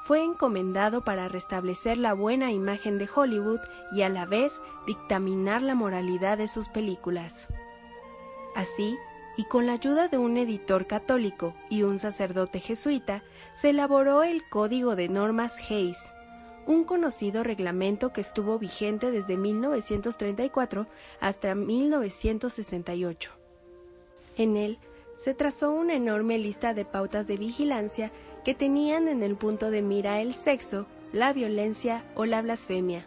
fue encomendado para restablecer la buena imagen de Hollywood y a la vez dictaminar la moralidad de sus películas. Así, y con la ayuda de un editor católico y un sacerdote jesuita, se elaboró el Código de Normas Hays, un conocido reglamento que estuvo vigente desde 1934 hasta 1968. En él se trazó una enorme lista de pautas de vigilancia que tenían en el punto de mira el sexo, la violencia o la blasfemia.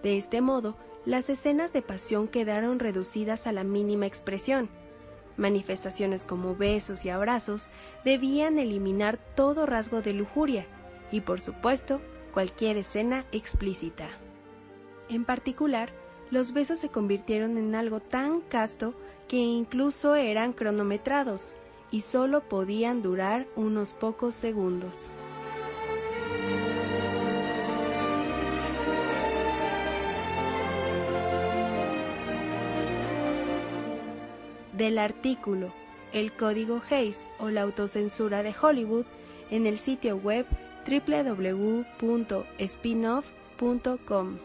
De este modo, las escenas de pasión quedaron reducidas a la mínima expresión. Manifestaciones como besos y abrazos debían eliminar todo rasgo de lujuria y, por supuesto, cualquier escena explícita. En particular, los besos se convirtieron en algo tan casto que incluso eran cronometrados y solo podían durar unos pocos segundos. Del artículo El Código Hays o la autocensura de Hollywood en el sitio web www.spinoff.com.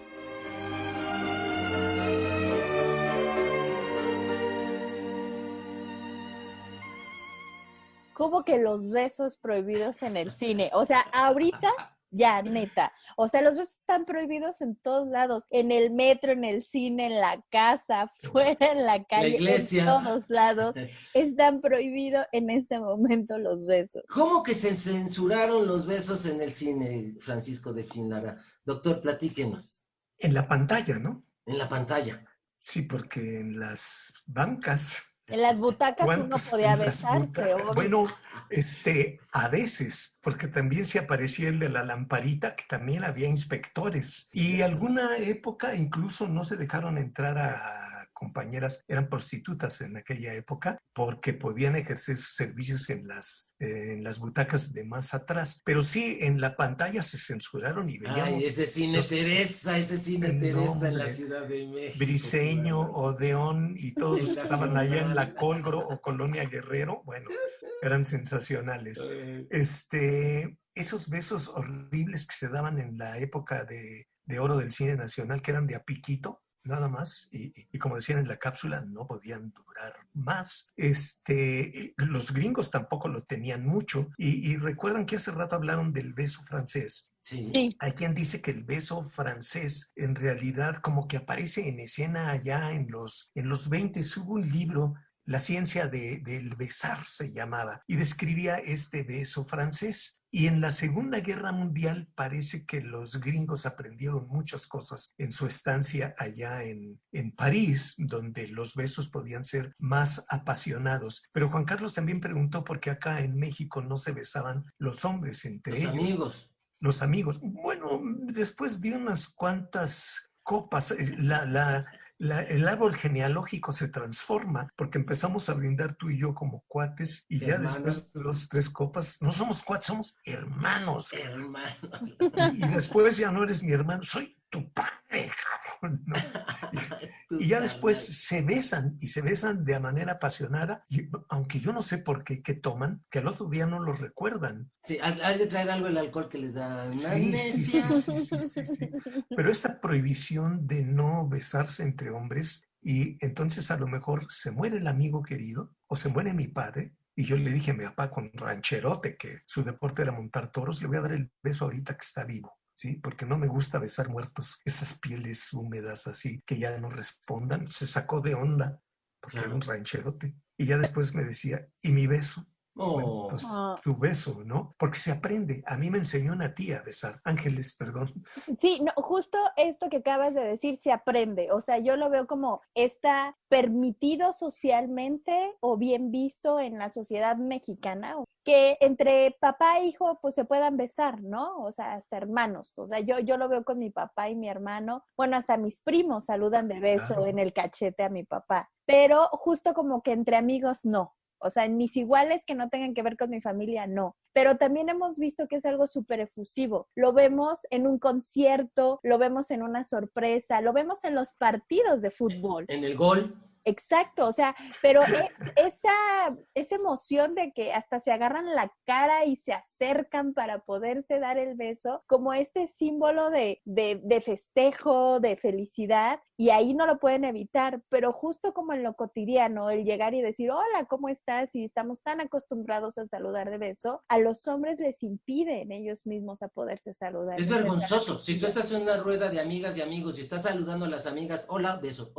¿Cómo que los besos prohibidos en el cine? O sea, ahorita ya, neta. O sea, los besos están prohibidos en todos lados. En el metro, en el cine, en la casa, fuera, en la calle, la iglesia. En todos lados. Están prohibidos en este momento los besos. ¿Cómo que se censuraron los besos en el cine, Francisco Delfín Lara? Doctor, platíquenos. En la pantalla, ¿no? En la pantalla. Sí, porque en las bancas... En las butacas uno podía besarse. Bueno, a veces, porque también se aparecía el de la lamparita, que también había inspectores. Y alguna época incluso no se dejaron entrar a compañeras, eran prostitutas en aquella época, porque podían ejercer sus servicios en las butacas de más atrás. Pero sí, en la pantalla se censuraron y veíamos... Ay, ese cine Teresa en la Ciudad de México. Briseño, Odeón y todos los que estaban allá en la Colgro o Colonia Guerrero, bueno, eran sensacionales. Esos besos horribles que se daban en la época de oro del cine nacional, que eran de a piquito, nada más, y como decían en la cápsula, no podían durar más. Los gringos tampoco lo tenían mucho, y recuerdan que hace rato hablaron del beso francés. Sí. Hay quien dice que el beso francés en realidad como que aparece en escena allá en los 20. Hubo un libro, La ciencia del besar se llamaba, y describía este beso francés. Y en la Segunda Guerra Mundial parece que los gringos aprendieron muchas cosas en su estancia allá en París, donde los besos podían ser más apasionados. Pero Juan Carlos también preguntó por qué acá en México no se besaban los hombres entre Los ellos. amigos. Los amigos. Bueno, después de unas cuantas copas, el árbol genealógico se transforma porque empezamos a brindar tú y yo como cuates y ya después de 2, 3 copas, no somos cuates, somos hermanos. Hermanos. Y después ya no eres mi hermano, soy tu padre, cabrón, ¿no? Y ya después se besan y se besan de manera apasionada, y, aunque yo no sé por qué toman, que al otro día no los recuerdan. Sí, hay de traer algo el alcohol que les da Sí. Pero esta prohibición de no besarse entre hombres, y entonces a lo mejor se muere el amigo querido o se muere mi padre. Y yo le dije a mi papá con rancherote, que su deporte era montar toros, le voy a dar el beso ahorita que está vivo. ¿Sí? Porque no me gusta besar muertos, esas pieles húmedas así, que ya no respondan. Se sacó de onda, porque era un rancherote. Y ya después me decía, ¿y mi beso? Bueno, pues tu beso, ¿no? Porque se aprende. A mí me enseñó una tía a besar. Ángeles, perdón. Sí, no, justo esto que acabas de decir se aprende. O sea, yo lo veo como está permitido socialmente o bien visto en la sociedad mexicana, que entre papá e hijo pues se puedan besar, ¿no? O sea, hasta hermanos. O sea, yo lo veo con mi papá y mi hermano. Bueno, hasta mis primos saludan de beso en el cachete a mi papá. Pero justo como que entre amigos no. O sea, en mis iguales que no tengan que ver con mi familia, no. Pero también hemos visto que es algo súper efusivo. Lo vemos en un concierto, lo vemos en una sorpresa, lo vemos en los partidos de fútbol. En el gol. Exacto, o sea, pero esa emoción de que hasta se agarran la cara y se acercan para poderse dar el beso, como este símbolo de festejo, de felicidad, y ahí no lo pueden evitar, pero justo como en lo cotidiano, el llegar y decir, hola, ¿cómo estás? Y estamos tan acostumbrados a saludar de beso, a los hombres les impiden ellos mismos a poderse saludar. Es vergonzoso. Si tú estás en una rueda de amigas y amigos y estás saludando a las amigas, hola, beso,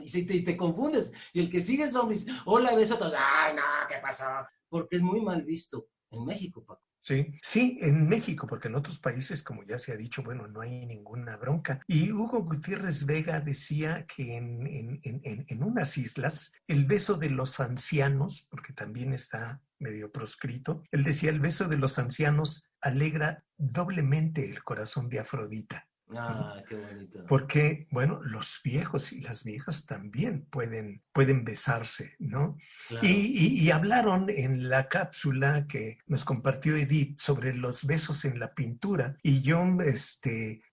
y si te confundes, y el que sigue es hombre, hola, beso, todos, ay, no, ¿qué pasó? Porque es muy mal visto en México, Paco. Sí, en México, porque en otros países, como ya se ha dicho, bueno, no hay ninguna bronca. Y Hugo Gutiérrez Vega decía que en unas islas, el beso de los ancianos, porque también está medio proscrito, él decía, el beso de los ancianos alegra doblemente el corazón de Afrodita. Ah, qué bonito. Porque, bueno, los viejos y las viejas también pueden besarse, ¿no? Claro. Y hablaron en la cápsula que nos compartió Edith sobre los besos en la pintura. Y yo,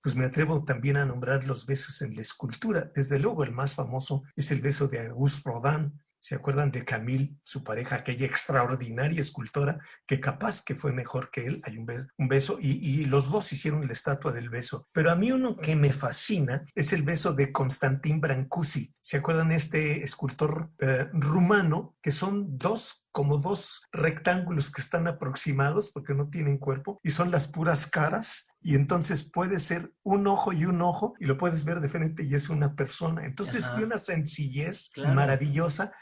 pues me atrevo también a nombrar los besos en la escultura. Desde luego, el más famoso es el beso de Auguste Rodin. ¿Se acuerdan de Camille, su pareja, aquella extraordinaria escultora que capaz que fue mejor que él? Hay un beso y los dos hicieron la estatua del beso. Pero a mí uno que me fascina es el beso de Constantin Brancusi. ¿Se acuerdan de este escultor rumano que son como dos rectángulos que están aproximados porque no tienen cuerpo y son las puras caras? Y entonces puede ser un ojo y lo puedes ver de frente y es una persona. Entonces de una sencillez maravillosa.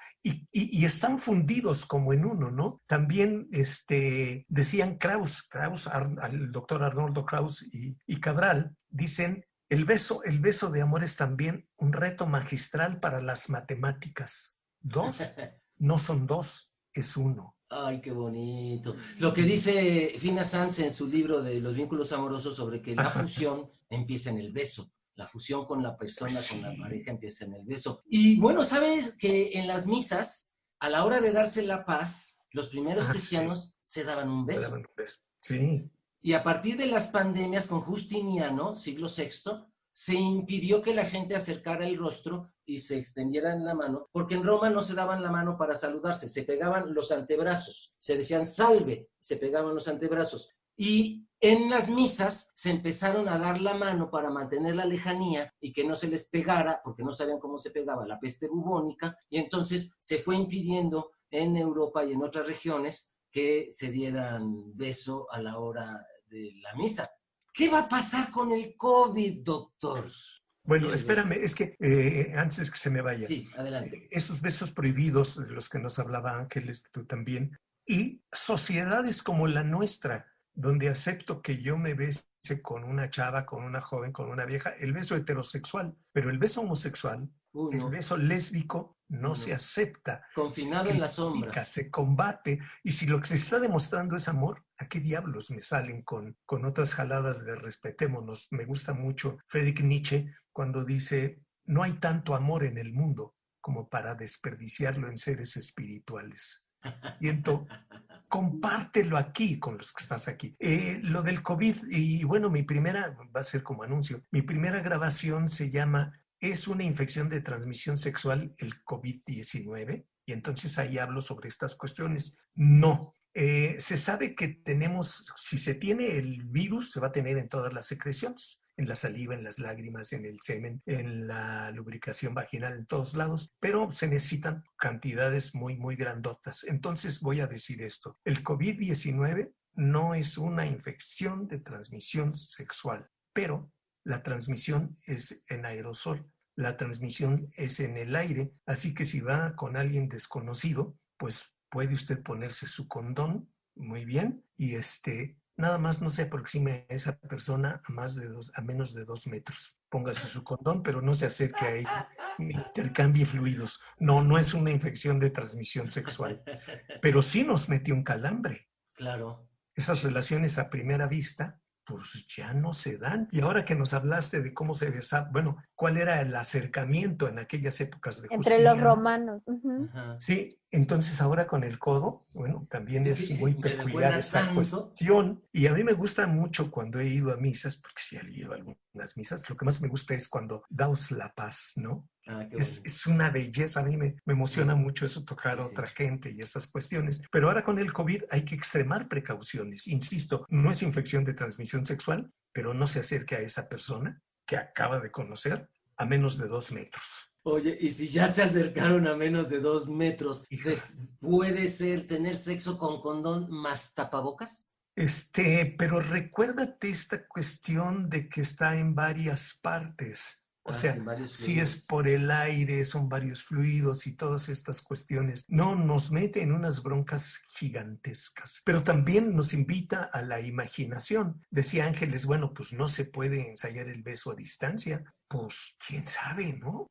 Y están fundidos como en uno, ¿no? También decían Krauss, al doctor Arnoldo Krauss y Cabral, dicen, el beso de amor es también un reto magistral para las matemáticas. 2 no son 2, es 1. Ay, qué bonito. Lo que dice Fina Sanz en su libro de los vínculos amorosos sobre que la fusión empieza en el beso. La fusión con la persona, con la pareja, empieza en el beso. Y bueno, ¿sabes que en las misas, a la hora de darse la paz, los primeros cristianos se daban un beso? Se daban un beso, sí. Y a partir de las pandemias con Justiniano, siglo VI, se impidió que la gente acercara el rostro y se extendiera la mano, porque en Roma no se daban la mano para saludarse, se pegaban los antebrazos, se decían salve, se pegaban los antebrazos. Y en las misas se empezaron a dar la mano para mantener la lejanía y que no se les pegara, porque no sabían cómo se pegaba la peste bubónica, y entonces se fue impidiendo en Europa y en otras regiones que se dieran beso a la hora de la misa. ¿Qué va a pasar con el COVID, doctor? Bueno, espérame, es que antes que se me vaya. Sí, adelante. Esos besos prohibidos de los que nos hablaba Ángeles, tú también, y sociedades como la nuestra, donde acepto que yo me bese con una chava, con una joven, con una vieja, el beso heterosexual, pero el beso homosexual, el beso lésbico no se acepta. Confinado en las sombras. Se combate, y si lo que se está demostrando es amor, ¿a qué diablos me salen con otras jaladas de respetémonos? Me gusta mucho Friedrich Nietzsche cuando dice, no hay tanto amor en el mundo como para desperdiciarlo en seres espirituales. Siento, compártelo aquí con los que estás aquí. Lo del COVID, y bueno, mi primera, va a ser como anuncio, mi primera grabación se llama ¿Es una infección de transmisión sexual el COVID-19? Y entonces ahí hablo sobre estas cuestiones. No. Se sabe que tenemos, si se tiene el virus, se va a tener en todas las secreciones, en la saliva, en las lágrimas, en el semen, en la lubricación vaginal, en todos lados, pero se necesitan cantidades muy, muy grandotas. Entonces voy a decir esto. El COVID-19 no es una infección de transmisión sexual, pero la transmisión es en aerosol, la transmisión es en el aire, así que si va con alguien desconocido, pues puede usted ponerse su condón, muy bien, y nada más no se aproxime a esa persona a menos de 2 metros. Póngase su condón, pero no se acerque a ella, intercambie fluidos. No es una infección de transmisión sexual, pero sí nos metió un calambre. Claro. Esas relaciones a primera vista, pues ya no se dan. Y ahora que nos hablaste de cómo se besaba, bueno, ¿cuál era el acercamiento en aquellas épocas de Entre los romanos. Uh-huh. Sí, entonces ahora con el codo, bueno, también es muy peculiar esa cuestión. Y a mí me gusta mucho cuando he ido a misas, porque sí he ido a algunas misas, lo que más me gusta es cuando daos la paz, ¿no? Es una belleza, a mí me emociona mucho eso, tocar a otra gente y esas cuestiones. Pero ahora con el COVID hay que extremar precauciones. Insisto, no es infección de transmisión sexual, pero no se acerque a esa persona que acaba de conocer a menos de 2 metros. Oye, y si ya se acercaron a menos de 2 metros, ¿puede ser tener sexo con condón más tapabocas? Pero recuérdate esta cuestión de que está en varias partes. O sea, si es por el aire, son varios fluidos y todas estas cuestiones. No, nos mete en unas broncas gigantescas, pero también nos invita a la imaginación. Decía Ángeles, bueno, pues no se puede ensayar el beso a distancia. Pues, quién sabe, ¿no?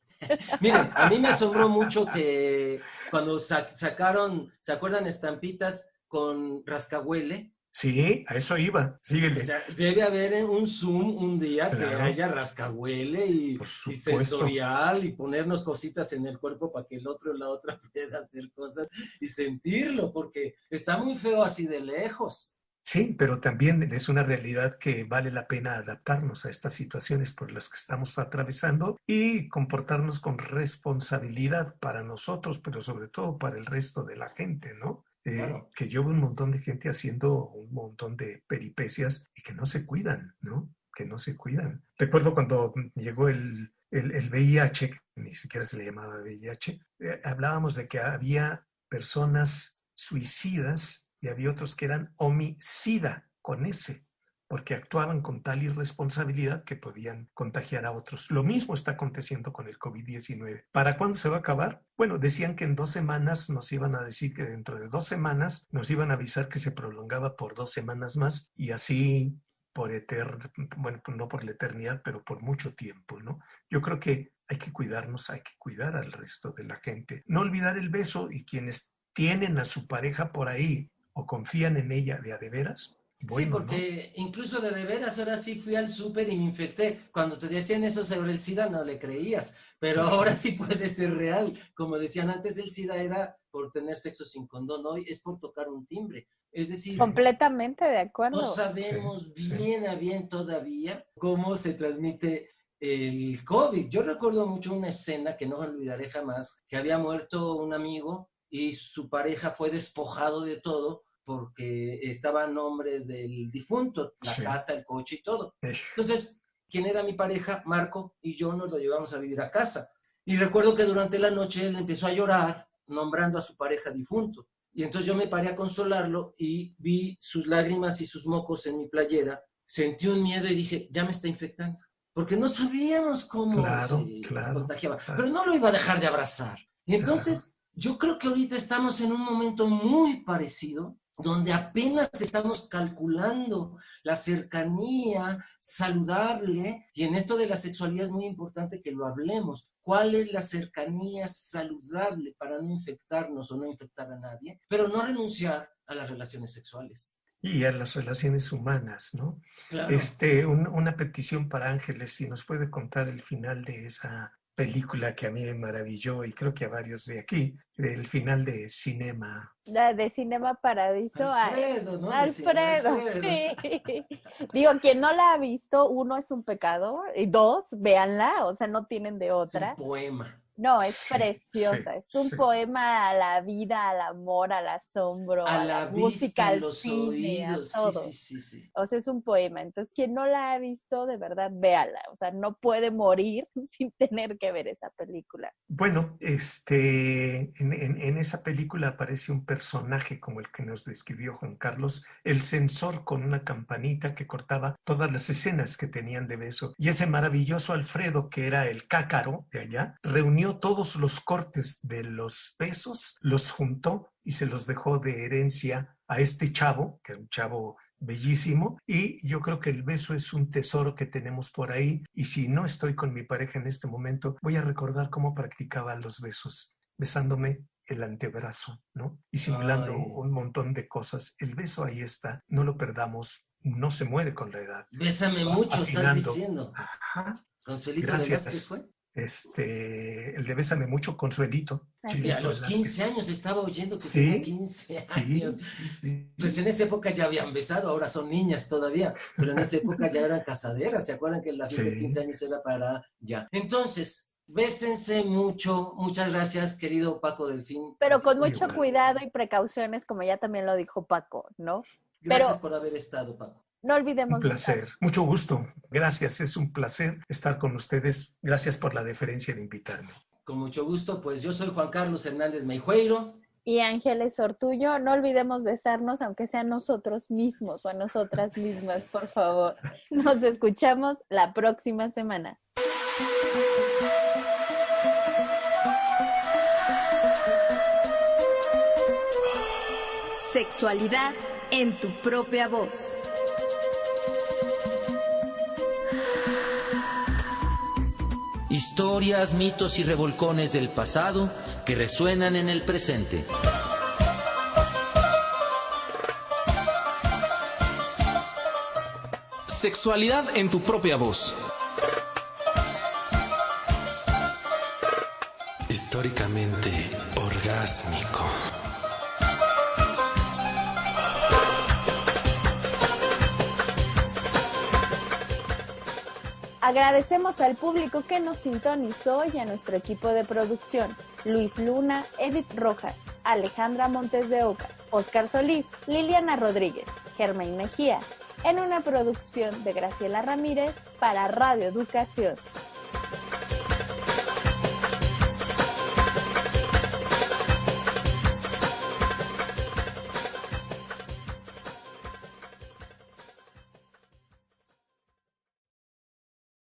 Miren, a mí me asombró mucho que cuando sacaron, ¿se acuerdan? Estampitas con rascahuele. Sí, a eso iba. Síguele. O sea, debe haber un Zoom un día que haya rascahuele y sensorial y ponernos cositas en el cuerpo para que el otro o la otra pueda hacer cosas y sentirlo, porque está muy feo así de lejos. Sí, pero también es una realidad que vale la pena adaptarnos a estas situaciones por las que estamos atravesando y comportarnos con responsabilidad para nosotros, pero sobre todo para el resto de la gente, ¿no? Claro. Que yo veo un montón de gente haciendo un montón de peripecias y que no se cuidan, ¿no? Que no se cuidan. Recuerdo cuando llegó el VIH, que ni siquiera se le llamaba VIH, hablábamos de que había personas suicidas y había otros que eran homicida, con S, porque actuaban con tal irresponsabilidad que podían contagiar a otros. Lo mismo está aconteciendo con el COVID-19. ¿Para cuándo se va a acabar? Bueno, decían que en 2 semanas nos iban a decir que dentro de 2 semanas nos iban a avisar que se prolongaba por 2 semanas más y así por bueno, no por la eternidad, pero por mucho tiempo, ¿no? Yo creo que hay que cuidarnos, hay que cuidar al resto de la gente. No olvidar el beso y quienes tienen a su pareja por ahí o confían en ella de a de veras. Bueno, sí, porque ¿no? Incluso de veras, ahora sí fui al súper y me infecté. Cuando te decían eso sobre el SIDA no le creías, pero ahora sí puede ser real. Como decían antes, el SIDA era por tener sexo sin condón, hoy es por tocar un timbre. Es decir, completamente de acuerdo. No sabemos bien a bien todavía cómo se transmite el COVID. Yo recuerdo mucho una escena que no olvidaré jamás, que había muerto un amigo y su pareja fue despojado de todo porque estaba a nombre del difunto, la casa, el coche y todo. Entonces, ¿quién era mi pareja? Marco y yo nos lo llevamos a vivir a casa. Y recuerdo que durante la noche él empezó a llorar, nombrando a su pareja difunto. Y entonces yo me paré a consolarlo y vi sus lágrimas y sus mocos en mi playera sentí un miedo y dije, ya me está infectando. Porque no sabíamos cómo se contagiaba. Claro. Pero no lo iba a dejar de abrazar. Y entonces, yo creo que ahorita estamos en un momento muy parecido, donde apenas estamos calculando la cercanía saludable, y en esto de la sexualidad es muy importante que lo hablemos. ¿Cuál es la cercanía saludable para no infectarnos o no infectar a nadie? Pero no renunciar a las relaciones sexuales. Y a las relaciones humanas, ¿no? Claro. Una petición para Ángeles, si nos puede contar el final de esa película que a mí me maravilló y creo que a varios de aquí, el final de Cinema. De Cinema Paradiso. Alfredo, ¿no? Alfredo, sí. Digo, quien no la ha visto, 1, es un pecado, y 2, véanla, o sea, no tienen de otra. Es un poema. No, es preciosa, es un poema a la vida, al amor, al asombro, a la música, al los cine, oídos. a todo. Sí. O sea, es un poema. Entonces, quien no la ha visto, de verdad, véala. O sea, no puede morir sin tener que ver esa película. Bueno, en esa película aparece un personaje como el que nos describió Juan Carlos, el censor con una campanita que cortaba todas las escenas que tenían de beso. Y ese maravilloso Alfredo, que era el cácaro de allá, reunió todos los cortes de los besos, los juntó y se los dejó de herencia a este chavo, que era un chavo bellísimo, y yo creo que el beso es un tesoro que tenemos por ahí, y si no estoy con mi pareja en este momento, voy a recordar cómo practicaba los besos, besándome el antebrazo, ¿no? Y simulando un montón de cosas. El beso ahí está, no lo perdamos, no se muere con la edad. Bésame mucho, afinando. estás diciendo. Ajá. Consuelito Gracias. Velázquez fue. El de Bésame Mucho, Consuelito. Y a los 15 años estaba oyendo que tenía 15 años. Sí. Pues en esa época ya habían besado, ahora son niñas todavía, pero en esa época ya eran casaderas. ¿Se acuerdan que la fiesta de 15 años era para ya? Entonces, bésense mucho. Muchas gracias, querido Paco Delfín. Pero con mucho cuidado y precauciones, como ya también lo dijo Paco, ¿no? Gracias por haber estado, Paco. No olvidemos. Un placer, mucho gusto. Gracias, es un placer estar con ustedes. Gracias por la deferencia de invitarme. Con mucho gusto, pues yo soy Juan Carlos Hernández Meijueiro. Y Ángeles Ortuño. No olvidemos besarnos, aunque sean nosotros mismos o a nosotras mismas, por favor. Nos escuchamos la próxima semana. Sexualidad en tu propia voz. Historias, mitos y revolcones del pasado que resuenan en el presente. Sexualidad en tu propia voz. Históricamente orgásmico. Agradecemos al público que nos sintonizó y a nuestro equipo de producción: Luis Luna, Edith Rojas, Alejandra Montes de Oca, Óscar Solís, Liliana Rodríguez, Germain Mejía, en una producción de Graciela Ramírez para Radio Educación.